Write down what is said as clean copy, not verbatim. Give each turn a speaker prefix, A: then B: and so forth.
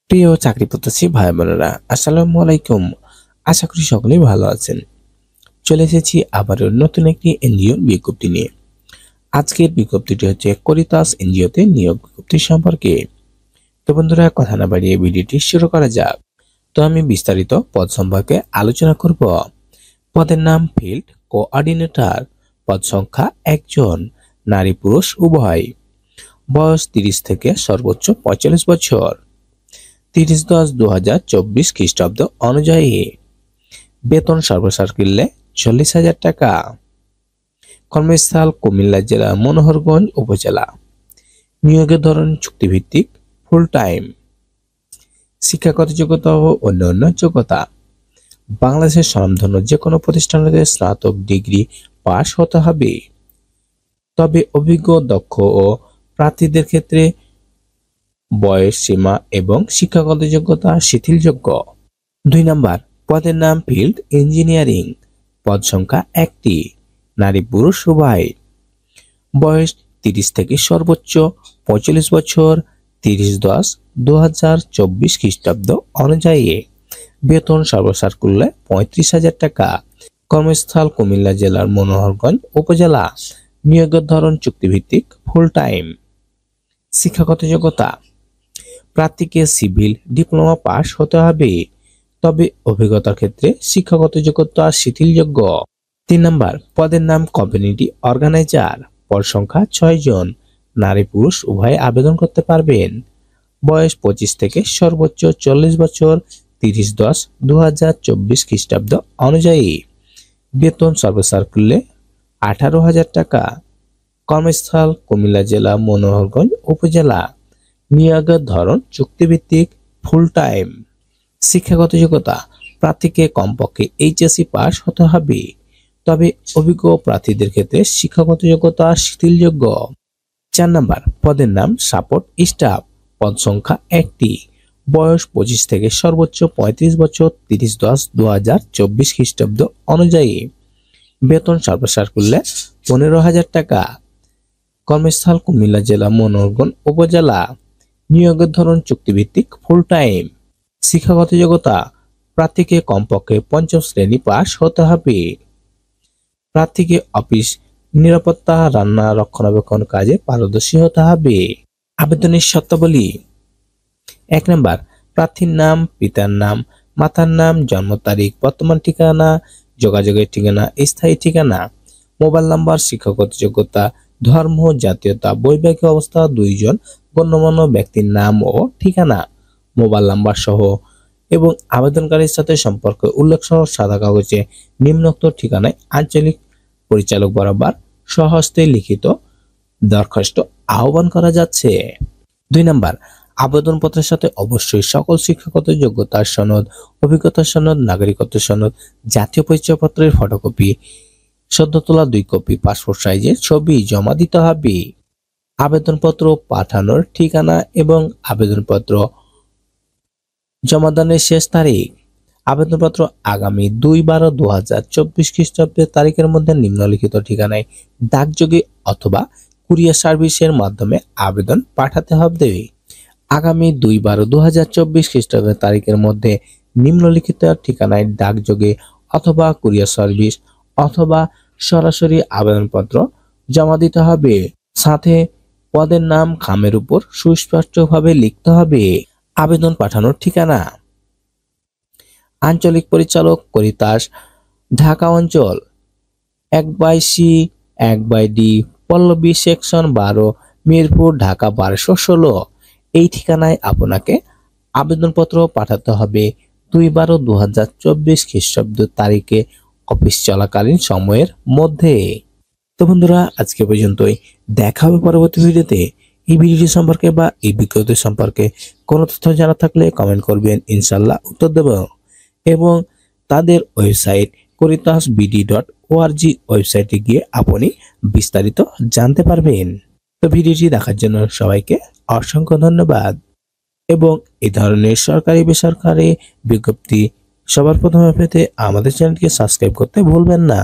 A: প্রিয় চাকরি প্রত্যাশী ভাই বোনেরা, আসসালামু আলাইকুম। আশা করি সকলেই ভালো আছেন। চলে এসেছি আবারও নতুন একটি এনজিও বিজ্ঞপ্তি নিয়ে। আজকের বিজ্ঞপ্তিটি হচ্ছে করিতাস এনজিওতে নিয়োগ বিজ্ঞপ্তি সম্পর্কে। তো বন্ধুরা, কথা না বাড়িয়ে ভিডিওটি শুরু করা যাক। তো আমি বিস্তারিত পদ সম্পর্কে আলোচনা করব। পদের নাম ফিল্ড কোঅর্ডিনেটর, পদ সংখ্যা 1 জন, নারী পুরুষ উভয়, বয়স 30 থেকে সর্বোচ্চ 45 বছর, 30/10/2024 খ্রিস্টাব্দ অনুযায়ী বেতন সর্বসাকুল্যে 40,000 টাকা। কর্মস্থল কুমিল্লা জেলা মনোহরগঞ্জ উপজেলা। নিয়োগের ধরন চুক্তিভিত্তিক, ফুল টাইম। শিক্ষাগত যোগ্যতা ও অন্যান্য যোগ্যতা: বাংলাদেশের স্বনামধন্য যে কোনো প্রতিষ্ঠানে স্নাতক ডিগ্রি পাশ হতে হবে, তবে অভিজ্ঞ দক্ষ ও প্রার্থীদের ক্ষেত্রে বয়স সীমা এবং শিক্ষাগত যোগ্যতা শিথিলযোগ্য। 2 নম্বর, পদের নাম ফিল্ড ইঞ্জিনিয়ারিং, পদ সংখ্যা 1টি, নারী পুরুষ উভয়, বয়স 30 থেকে সর্বোচ্চ 45 বছর, 30/10/2024 খ্রিস্টাব্দ অনুযায়ী বেতন সর্বসাকুল্যে 35,000 টাকা। কর্মস্থল কুমিল্লা জেলার মনোহরগঞ্জ উপজেলা। নিয়োগের ধরন চুক্তিভিত্তিক, ফুল টাইম। শিক্ষাগত যোগ্যতা: প্রার্থীকে সিভিল ডিপ্লোমা পাশ হতে হবে, তবে অভিজ্ঞতার ক্ষেত্রে শিক্ষাগত যোগ্যতা শিথিলযোগ্য। 3 নম্বর, পদের নাম কমিউনিটি অর্গানাইজার, পদ সংখ্যা 6 জন, নারী পুরুষ উভয়ে আবেদন করতে পারবেন, বয়স 25 থেকে সর্বোচ্চ 40 বছর, 30/10/2024 খ্রিস্টাব্দ অনুযায়ী বেতন সর্বসাকুল্যে 18,000 টাকা। কর্মস্থল কুমিল্লা জেলা মনোহরগঞ্জ উপজেলা। নিয়োগের ধরন চুক্তিভিত্তিক, ফুল টাইম। শিক্ষাগত যোগ্যতা: প্রার্থীকে কমপক্ষে এইচএসসি পাস হতে হবে, তবে অভিজ্ঞ প্রার্থীদের ক্ষেত্রে শিক্ষাগত যোগ্যতা শিথিলযোগ্য। 4 নম্বর, পদের নাম সাপোর্ট স্টাফ, পদ সংখ্যা 1টি, বয়স 25 থেকে সর্বোচ্চ 35 বছর, 30/10/2024 খ্রিস্টাব্দ অনুযায়ী বেতন সর্বসাকুল্যে 15,000 টাকা। কর্মস্থল কুমিল্লা জেলা মনোহরগঞ্জ উপজেলা। নিয়োগের ধরন চুক্তিভিত্তিক, ফুল টাইম। শিক্ষাগত যোগ্যতা: প্রার্থীকে কমপক্ষে 5ম শ্রেণী পাস হতে হবে, প্রার্থীকে অফিস নিরাপত্তা, রান্না, রক্ষণাবেক্ষণ কাজে পারদর্শী হতে হবে। আবেদনের শর্তাবলী: 1 নম্বর, প্রার্থীর নাম, পিতার নাম, মাতার নাম, জন্ম তারিখ, বর্তমান ঠিকানা, যোগাযোগের ঠিকানা, স্থায়ী ঠিকানা, মোবাইল নাম্বার, শিক্ষাগত যোগ্যতা, ধর্ম, জাতীয়তা, বৈবাহিক অবস্থা, 2 জন গণ্যমান্য ব্যক্তির নাম ও ঠিকানা, মোবাইল নাম্বার সহ এবং আবেদনকারীর সাথে সম্পর্ক উল্লেখ সহ সাদা কাগজে নিম্নোক্ত ঠিকানায় আঞ্চলিক পরিচালক বরাবর স্বহস্তে লিখিত দরখাস্ত আহ্বান করা যাচ্ছে। 2 নম্বর, আবেদনপত্রের সাথে অবশ্যই সকল শিক্ষাগত যোগ্যতার সনদ, অভিজ্ঞতার সনদ, নাগরিকত্ব সনদ, জাতীয় পরিচয়পত্রের ফটোকপি, সদ্য তোলা 2 কপি পাসপোর্ট সাইজের ছবি জমা দিতে হবে। আবেদনপত্র পাঠানোর ঠিকানা এবং আবেদনপত্র জমাদানের শেষ তারিখ: আবেদনপত্র আগামী 2/12/2024 খ্রিস্টাব্দের তারিখের মধ্যে নিম্নলিখিত ঠিকানায় ডাকযোগে অথবা কুরিয়ার সার্ভিসের মাধ্যমে আবেদন পাঠাতে হবে। আগামী 2/12/2024 খ্রিস্টাব্দের তারিখের মধ্যে নিম্নলিখিত ঠিকানায় ডাকযোগে অথবা কুরিয়ার সার্ভিস অথবা সরাসরি আবেদনপত্র জমা দিতে হবে। সাথে পদের নাম খামের উপর সুস্পষ্টভাবে লিখতে হবে। আবেদন পাঠানোর ঠিকানা: আঞ্চলিক পরিচালক, করিতাস, ঢাকা অঞ্চল, 1/C 1/D, Pallavi, section 12, Mirpur, Dhaka 1216। এই ঠিকানায় আপনাকে আবেদনপত্র পাঠাতে হবে 2/12/2024 খ্রিস্টাব্দ তারিখে অফিস চলাকালীন সময়ের মধ্যে। তো বন্ধুরা, আজকে পর্যন্তই। দেখা হবে পরবর্তী ভিডিওতে। এই ভিডিওটি সম্পর্কে বা এই বিজ্ঞপ্তি সম্পর্কে কোনো তথ্য জানা থাকলে কমেন্ট করবেন, ইনশাল্লাহ উত্তর দেব। এবং তাদের ওয়েবসাইট koritasbd.org ওয়েবসাইটে গিয়ে আপনি বিস্তারিত জানতে পারবেন। তো ভিডিওটি দেখার জন্য সবাইকে অসংখ্য ধন্যবাদ। এবং এই ধরনের সরকারি বেসরকারি বিজ্ঞপ্তি সবার প্রথমে পেতে আমাদের চ্যানেলকে সাবস্ক্রাইব করতে ভুলবেন না।